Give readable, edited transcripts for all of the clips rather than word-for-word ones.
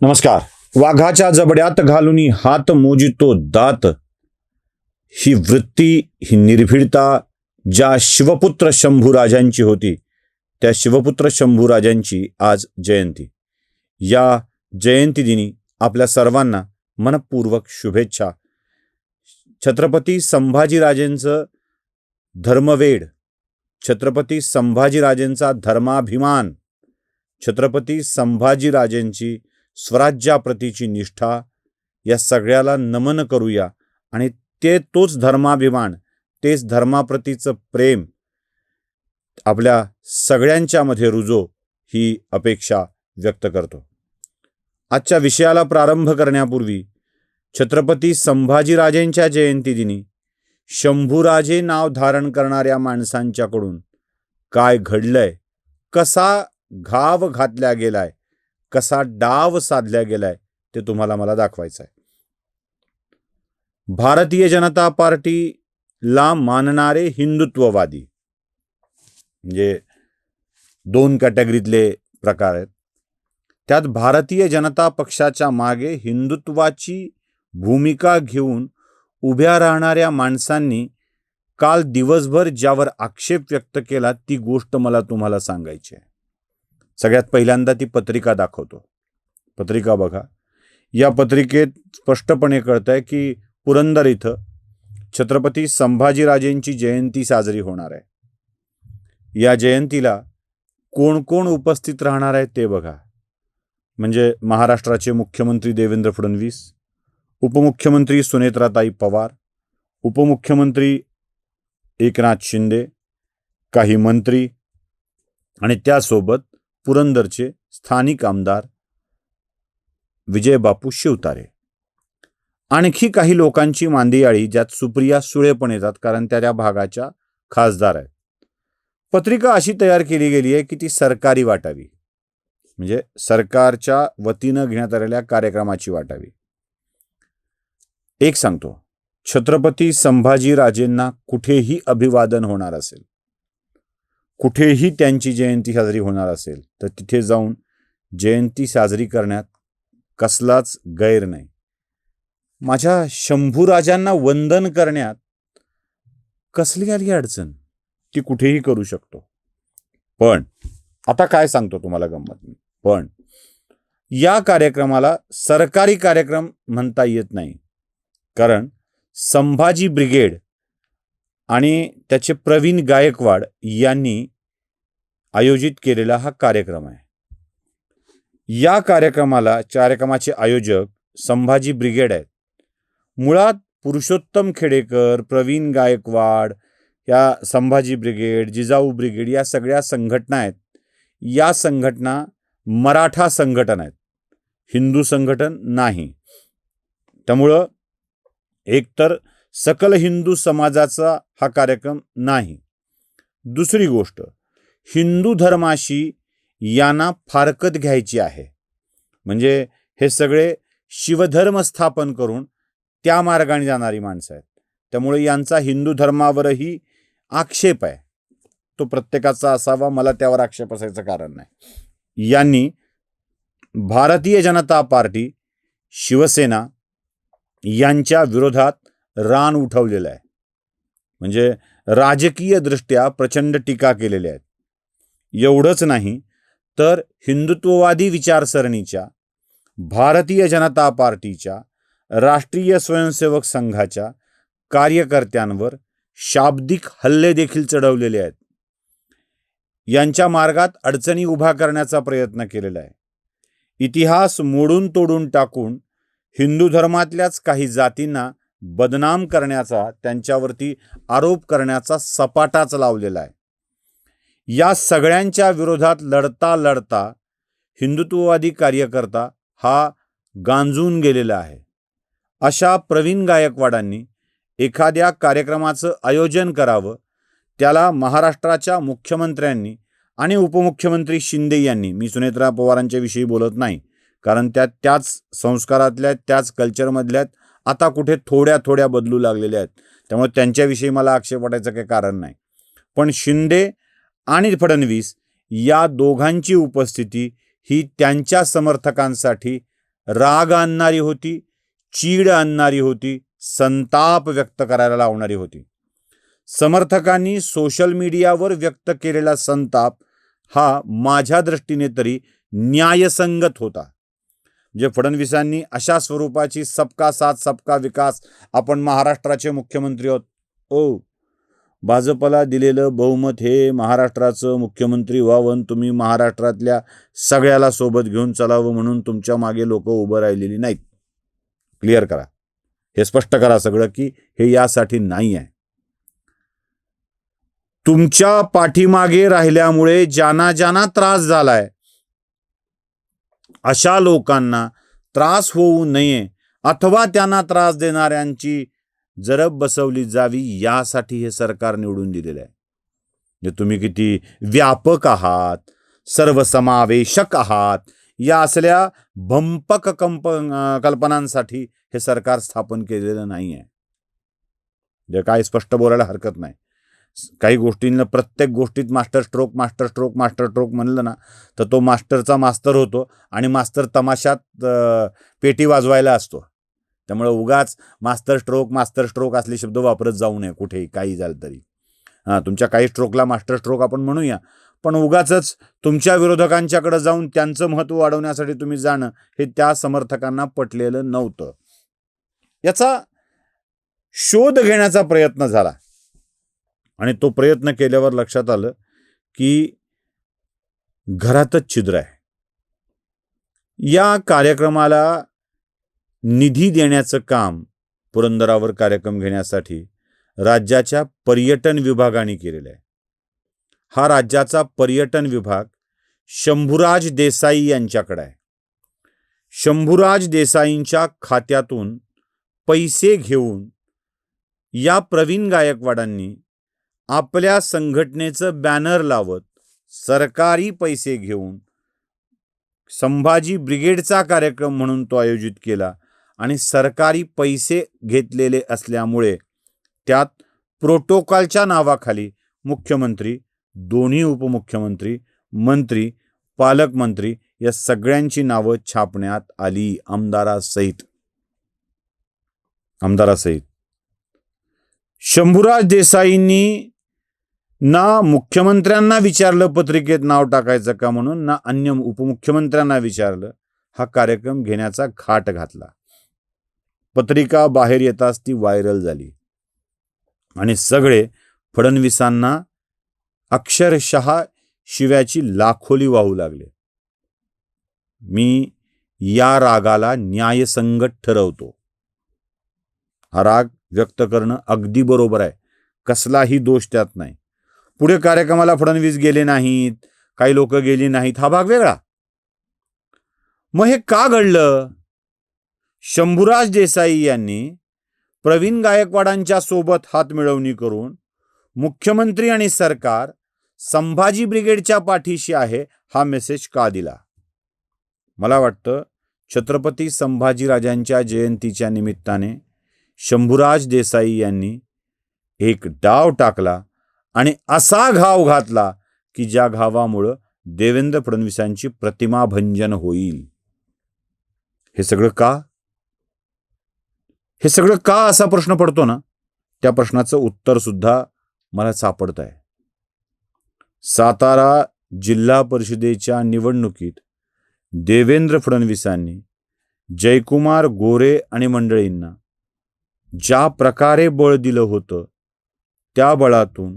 नमस्कार. वाघाच्या जबड्यात घालून हात मोजितो दात, ही वृत्ती, ही निर्भीडता ज्या शिवपुत्र शंभूराजांची होती, त्या शिवपुत्र शंभूराजांची आज जयंती. या जयंती दिनी आपल्या सर्वांना मनपूर्वक शुभेच्छा. छत्रपती संभाजीराजेंचं धर्मवेड, छत्रपती संभाजीराजेंचा धर्माभिमान, छत्रपती संभाजीराजेंची स्वराज्याप्रतीची निष्ठा, या सगळ्याला नमन करूया आणि तोच धर्माभिमान, तेच धर्माप्रतीचं प्रेम आपल्या सगळ्यांच्या मध्ये रुजो, ही अपेक्षा व्यक्त करतो. आजच्या विषयाला प्रारंभ करण्यापूर्वी छत्रपती संभाजीराजेंच्या जयंती दिनी शंभूराजे नाव धारण करणाऱ्या माणसांच्याकडून काय घडलंय, कसा घाव घातला गेलाय, कसा डाव साधला गेलाय, ते तुम्हाला मला दाखवायचं आहे. भारतीय जनता पार्टीला मानणारे हिंदुत्ववादी, म्हणजे दोन कॅटेगरीतले प्रकार आहेत. त्यात भारतीय जनता पक्षाच्या मागे हिंदुत्वाची भूमिका घेऊन उभ्या राहणाऱ्या माणसांनी काल दिवसभर ज्यावर आक्षेप व्यक्त केला, ती गोष्ट मला तुम्हाला सांगायची आहे. सगळ्यात पहिल्यांदा ती पत्रिका दाखवतो. पत्रिका बघा. या पत्रिकेत स्पष्टपणे कळतंय की पुरंदर इथं छत्रपती संभाजीराजेंची जयंती साजरी होणार आहे. या जयंतीला कोण कोण उपस्थित राहणार आहे ते बघा. म्हणजे महाराष्ट्राचे मुख्यमंत्री देवेंद्र फडणवीस, उपमुख्यमंत्री सुनेत्राताई पवार, उपमुख्यमंत्री एकनाथ शिंदे, काही मंत्री आणि त्यासोबत पुरंदरचे स्थानिक आमदार विजयबापू शिवतारे. आणखी काही लोकांची मांदियाळी, ज्यात सुप्रिया सुळे पण येतात, कारण त्या भागाच्या खासदार आहेत. पत्रिका अशी तयार केली गेली आहे की ती सरकारी वाटावी, म्हणजे सरकारच्या वतीनं घेण्यात आलेल्या कार्यक्रमाची वाटावी. एक सांगतो, छत्रपती संभाजीराजेंना कुठेही अभिवादन होणार असेल, कुठेही त्यांची जयंती साजरी होणार असेल, तर तिथे जाऊन जयंती साजरी करण्यात कसलाच गैर नाही. माझ्या शंभूराजांना वंदन करण्यात कसली आली अडचण, ती कुठेही करू शकतो. पण आता काय सांगतो तुम्हाला गंमत, पण या कार्यक्रमाला सरकारी कार्यक्रम म्हणता येत नाही, कारण संभाजी ब्रिगेड आणि त्याचे प्रवीण गायकवाड यांनी आयोजित केलेला हा कार्यक्रम आहे. या कार्यक्रमाचे आयोजक संभाजी ब्रिगेड आहेत. मुळात पुरुषोत्तम खेडेकर, प्रवीण गायकवाड, या संभाजी ब्रिगेड, जिजाऊ ब्रिगेड, या सगळ्या संघटना आहेत. या संघटना मराठा संघटना आहेत, हिंदू संघटन नाही. त्यामुळं एकतर सकल हिंदू समाजाचा हा कार्यक्रम नाही. दुसरी गोष्ट, हिंदू धर्माशी यांना फारकत घ्यायची आहे. म्हणजे हे सगळे शिवधर्म स्थापन करून त्या मार्गाने जाणारी माणसं आहेत. त्यामुळे यांचा हिंदू धर्मावरही आक्षेप आहे. तो प्रत्येकाचा असावा, मला त्यावर आक्षेप असायचं कारण नाही. यांनी भारतीय जनता पार्टी, शिवसेना यांच्या विरोधात रान उठवलेलं आहे. म्हणजे राजकीय दृष्ट्या प्रचंड टीका केलेल्या आहेत. एवढंच नाही तर हिंदुत्ववादी विचारसरणीच्या भारतीय जनता पार्टीच्या, राष्ट्रीय स्वयंसेवक संघाच्या कार्यकर्त्यांवर शाब्दिक हल्ले देखील चढवलेले आहेत. यांच्या मार्गात अडचणी उभा करण्याचा प्रयत्न केलेला आहे. इतिहास मोडून तोडून टाकून हिंदू धर्मातल्याच काही जातींना बदनाम करण्याचा, त्यांच्यावरती आरोप करण्याचा सपाटाच लावलेला आहे. या सगळ्यांच्या विरोधात लढता लढता हिंदुत्ववादी कार्यकर्ता हा गांजून गेलेला आहे. अशा प्रवीण गायकवाडांनी एखाद्या कार्यक्रमाचं आयोजन करावं, त्याला महाराष्ट्राच्या मुख्यमंत्र्यांनी आणि उपमुख्यमंत्री शिंदे यांनी, मी सुनेत्रा पवारांच्या विषयी बोलत नाही, कारण त्याच संस्कारातल्या, त्याच कल्चरमधल्या, आता कुठे थोड्या थोड्या बदलू लागलेल्या आहेत. त्यामुळे त्यांच्याविषयी मला आक्षेप वाटायचं काही कारण नाही. पण शिंदे आणि फडणवीस या दोघांची उपस्थिती ही त्यांच्या समर्थकांसाठी राग आणणारी होती, चीड आणणारी होती, संताप व्यक्त करायला लावणारी होती. समर्थकांनी सोशल मीडियावर व्यक्त केलेला संताप हा माझ्या दृष्टीने तरी न्यायसंगत होता. जे फडणवीसांनी अशा स्वरूपाची सबका साथ सबका विकास, आपण महाराष्ट्राचे मुख्यमंत्री आहोत, भाजपला दिलेलं बहुमत हे महाराष्ट्राचं मुख्यमंत्री व्हावं, तुम्ही महाराष्ट्रातल्या सगळ्याला सोबत घेऊन चालावं म्हणून तुमच्या मागे लोक उभं राहिलेली नाहीत. क्लिअर करा, हे स्पष्ट करा सगळं की हे यासाठी नाही आहे. तुमच्या पाठीमागे राहिल्यामुळे ज्यांना त्रास झालाय अशा लोकांना त्रास होऊ नये अथवा त्यांना त्रास देणाऱ्यांची जरब बसवली जावी यासाठी हे सरकार निवडून दिलेलं आहे. जे तुम्ही किती व्यापक आहात, सर्वसमावेशक आहात, या असल्या भंपक कल्पनांसाठी हे सरकार स्थापन केलेलं नाही आहे. जे काय स्पष्ट बोलायला हरकत नाही. काही गोष्टींना प्रत्येक गोष्टीत मास्टर स्ट्रोक म्हणलं ना तर तो मास्टरचा मास्तर होतो आणि मास्तर तमाशात पेटी वाजवायला असतो. त्यामुळे उगाच मास्टर स्ट्रोक असले शब्द वापरत जाऊ नये कुठेही, काही झालं तरी. तुमच्या काही स्ट्रोकला मास्टर स्ट्रोक आपण म्हणूया, पण उगाच तुमच्या विरोधकांच्याकडे जाऊन त्यांचं महत्त्व वाढवण्यासाठी तुम्ही जाणं हे त्या समर्थकांना पटलेलं नव्हतं. याचा शोध घेण्याचा प्रयत्न झाला आणि तो प्रयत्न केल्यावर लक्षात आलं की घरातच छिद्र आहे. या कार्यक्रमाला निधी देण्याचं काम पुरंदरावर कार्यक्रम घेण्यासाठी राज्याच्या पर्यटन विभागाने केलेलं आहे. हा राज्याचा पर्यटन विभाग शंभूराज देसाई यांच्याकडे आहे. शंभूराज देसाईंच्या खात्यातून पैसे घेऊन या प्रवीण गायकवाडांनी आपल्या संघटनेचं बॅनर लावत सरकारी पैसे घेऊन संभाजी ब्रिगेडचा कार्यक्रम म्हणून तो आयोजित केला आणि सरकारी पैसे घेतलेले असल्यामुळे त्यात प्रोटोकॉलच्या नावाखाली मुख्यमंत्री, दोन्ही उपमुख्यमंत्री, मंत्री, पालकमंत्री या सगळ्यांची नावं छापण्यात आली आमदारासहित. शंभूराज देसाईंनी ना मुख्यमंत्र्यांना विचारलं पत्रिकेत नाव टाकायचं का म्हणून, ना अन्य उपमुख्यमंत्र्यांना विचारलं. हा कार्यक्रम घेण्याचा घाट घातला. पत्रिका बाहेर येताच ती व्हायरल झाली आणि सगळे फडणवीसांना अक्षरशः शिव्याची लाखोली वाहू लागले. मी या रागाला न्यायसंगत ठरवतो. हा राग व्यक्त करणं अगदी बरोबर आहे, कसलाही दोष त्यात नाही. पुढे कार्यक्रमाला फडणवीस गेले नाहीत, काही लोक गेली नाहीत, हा भाग वेगळा. मग हे का घडलं? शंभूराज देसाई यांनी प्रवीण गायकवाडांच्या सोबत हातमिळवणी करून मुख्यमंत्री आणि सरकार संभाजी ब्रिगेडच्या पाठीशी आहे हा मेसेज का दिला? मला वाटतं छत्रपती संभाजीराजांच्या जयंतीच्या निमित्ताने शंभूराज देसाई यांनी एक डाव टाकला आणि असा घाव घातला की ज्या घावामुळं देवेंद्र फडणवीसांची प्रतिमा भंजन होईल. हे सगळं का असा प्रश्न पडतो ना, त्या प्रश्नाचं उत्तर सुद्धा मला सापडत आहे. सातारा जिल्हा परिषदेच्या निवडणुकीत देवेंद्र फडणवीसांनी जयकुमार गोरे आणि मंडळींना ज्या प्रकारे बळ दिलं होतं त्या बळातून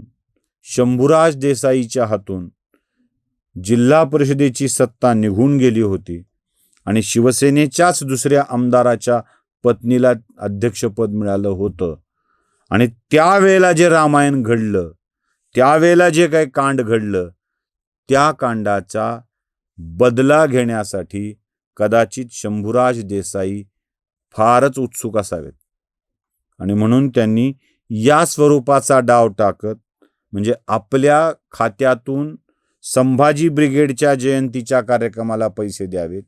शंभूराज देसाईच्या हातून जिल्हा परिषदेची सत्ता निघून गेली होती आणि शिवसेनेच्याच दुसऱ्या आमदाराच्या पत्नीला अध्यक्षपद मिळालं होतं. आणि त्यावेळेला जे रामायण घडलं, त्यावेळेला जे काही कांड घडलं, त्या कांडाचा बदला घेण्यासाठी कदाचित शंभूराज देसाई फारच उत्सुक असावेत आणि म्हणून त्यांनी या स्वरूपाचा डाव टाकत, म्हणजे आपल्या खात्यातून संभाजी ब्रिगेडच्या जयंतीच्या कार्यक्रमाला पैसे द्यावेत,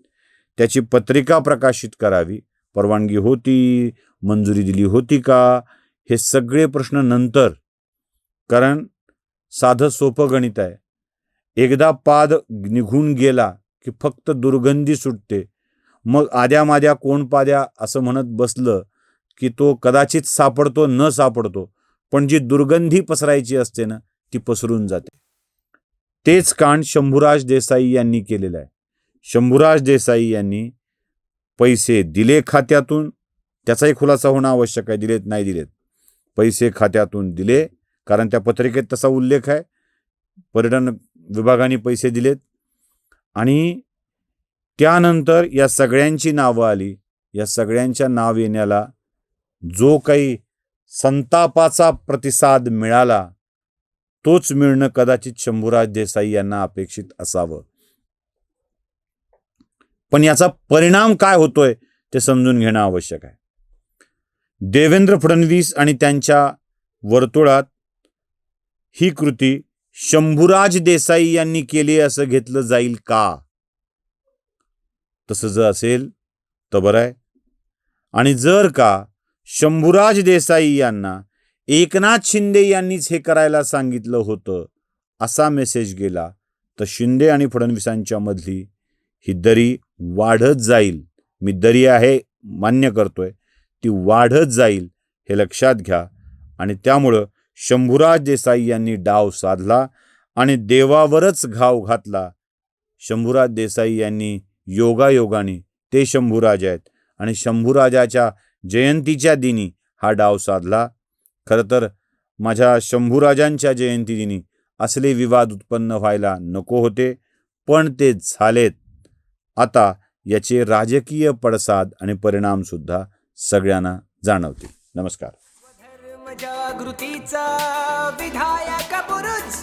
त्याची पत्रिका प्रकाशित करावी, परवानगी होती, मंजुरी दिली होती का, हे सगळे प्रश्न नंतर. कारण साधं सोपं गणित आहे. एकदा पाद निघून गेला की फक्त दुर्गंधी सुटते. मग आद्यामाद्या कोण पाद्या असं म्हणत बसलं की तो कदाचित सापडतो न सापडतो, पण जी दुर्गंधी पसरायची असते ना ती पसरून जाते. तेच कांड शंभूराज देसाई यांनी केलेलं आहे. शंभूराज देसाई यांनी पैसे दिले खात्यातून, त्याचाही खुलासा होणं आवश्यक आहे. दिलेत नाही दिलेत, पैसे खात्यातून दिले, कारण त्या पत्रिकेत तसा उल्लेख आहे. पर्यटन विभागाने पैसे दिलेत आणि त्यानंतर या सगळ्यांची नावं आली. या सगळ्यांच्या नाव येण्याला जो काही संतापाचा प्रतिसाद मिळाला तोच मिळणं कदाचित शंभूराज देसाई यांना अपेक्षित असावं. पण याचा परिणाम काय होतोय ते समजून घेणं आवश्यक आहे. देवेंद्र फडणवीस आणि त्यांच्या वर्तुळात ही कृती शंभूराज देसाई यांनी केली असं घेतलं जाईल का? तसं जर असेल तर बरं आहे. आणि जर का शंभूराज देसाई यांना एकनाथ शिंदे यांनीच हे करायला सांगितलं होतं असा मेसेज गेला तर शिंदे आणि फडणवीसांच्या मधली ही दरी वाढत जाईल. मी दरी आहे मान्य करतोय, ती वाढत जाईल हे लक्षात घ्या. आणि त्यामुळं शंभूराज देसाई यांनी डाव साधला आणि देवावरच घाव घातला. शंभूराज देसाई यांनी योगायोगाने, ते शंभूराज आहेत आणि शंभूराजाच्या जयंतीच्या दिनी हा डाव साधला. खरं तर माझ्या शंभूराजांच्या जयंती दिनी असले विवाद उत्पन्न व्हायला नको होते, पण ते झालेत. आता याचे राजकीय पडसाद आणि परिणाम सुद्धा सगळ्यांना जाणवतील. नमस्कार. जागृतीचा विधायक बुरुज